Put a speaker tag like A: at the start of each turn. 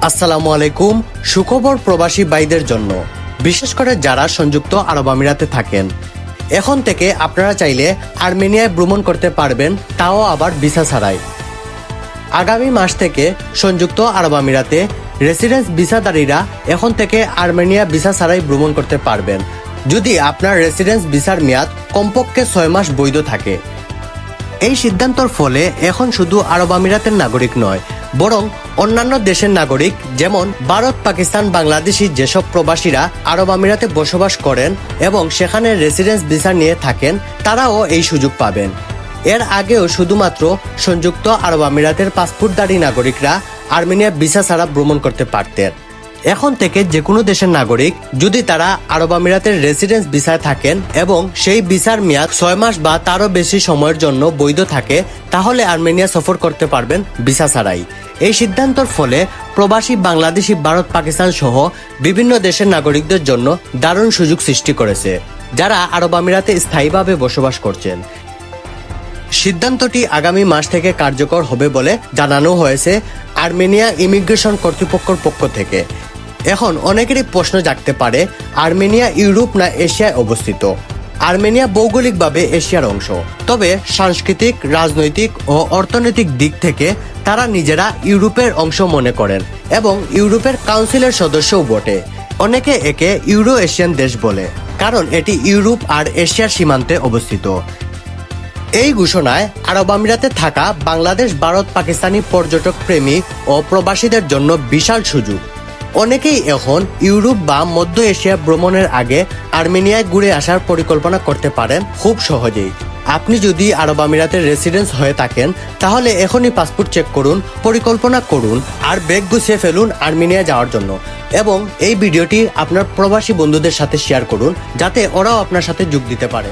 A: আসসালামু আলাইকুম। সুখবর প্রবাসী ভাইদের জন্য, বিশেষ করে যারা সংযুক্ত আরব আমিরাতে থাকেন। এখন থেকে আপনারা চাইলে আর্মেনিয়ায় ভ্রমণ করতে পারবেন, তাও আবার ভিসা ছাড়াই। আগামী মাস থেকে সংযুক্ত আরব আমিরাতে রেসিডেন্স ভিসাধারীরা এখন থেকে আর্মেনিয়া ভিসা ছাড়াই ভ্রমণ করতে পারবেন, যদি আপনার রেসিডেন্স ভিসার মেয়াদ কমপক্ষে 6 মাস বৈধ থাকে। এই সিদ্ধান্তর ফলে এখন শুধু আরব আমিরাতের নাগরিক নয়, বরং অন্যান্য দেশের নাগরিক যেমন ভারত, পাকিস্তান, বাংলাদেশি যেসব প্রবাসীরা আরব আমিরাতে বসবাস করেন এবং সেখানে রেসিডেন্স ভিসা নিয়ে থাকেন, তারাও এই সুযোগ পাবেন। এর আগেও শুধুমাত্র সংযুক্ত আরব আমিরাতের পাসপোর্টধারী নাগরিকরা আর্মেনিয়া ভিসা ছাড়া ভ্রমণ করতে পারতেন। এখন থেকে যে কোনো দেশের নাগরিক যদি তারা আরব আমিরাতের রেসিডেন্স ভিসায় থাকেন এবং সেই ভিসার মেয়াদ 6 মাস বা তারও বেশি সময়ের জন্য বৈধ থাকে, তাহলে আর্মেনিয়া সফর করতে পারবেন ভিসা ছাড়াই। এই সিদ্ধান্তর ফলে প্রবাসী বাংলাদেশি, ভারত, পাকিস্তান সহ বিভিন্ন দেশের নাগরিকদের জন্য দারুণ সুযোগ সৃষ্টি করেছে, যারা আরব আমিরাতে স্থায়ীভাবে বসবাস করছেন। সিদ্ধান্তটি আগামী মাস থেকে কার্যকর হবে বলে জানানো হয়েছে আর্মেনিয়া ইমিগ্রেশন কর্তৃপক্ষের পক্ষ থেকে। এখন অনেকেরই প্রশ্ন জাগতে পারে, আর্মেনিয়া ইউরোপ না এশিয়ায় অবস্থিত? আর্মেনিয়া ভৌগোলিকভাবে এশিয়ার অংশ, তবে সাংস্কৃতিক, রাজনৈতিক ও অর্থনৈতিক দিক থেকে তারা নিজেরা ইউরোপের অংশ মনে করেন এবং ইউরোপের কাউন্সিলের সদস্যও বটে। অনেকে একে ইউরো এশিয়ান দেশ বলে, কারণ এটি ইউরোপ আর এশিয়ার সীমান্তে অবস্থিত। এই ঘোষণায় আরব আমিরাতে থাকা বাংলাদেশ, ভারত, পাকিস্তানি পর্যটক প্রেমী ও প্রবাসীদের জন্য বিশাল সুযোগ। অনেকেই এখন ইউরোপ বা মধ্য এশিয়া ভ্রমণের আগে আর্মেনিয়ায় ঘুরে আসার পরিকল্পনা করতে পারেন খুব সহজেই। আপনি যদি আরব আমিরাতের রেসিডেন্স হয়ে থাকেন, তাহলে এখনই পাসপোর্ট চেক করুন, পরিকল্পনা করুন আর ব্যাগ গুছিয়ে ফেলুন আর্মেনিয়া যাওয়ার জন্য। এবং এই ভিডিওটি আপনার প্রবাসী বন্ধুদের সাথে শেয়ার করুন, যাতে ওরাও আপনার সাথে যোগ দিতে পারে।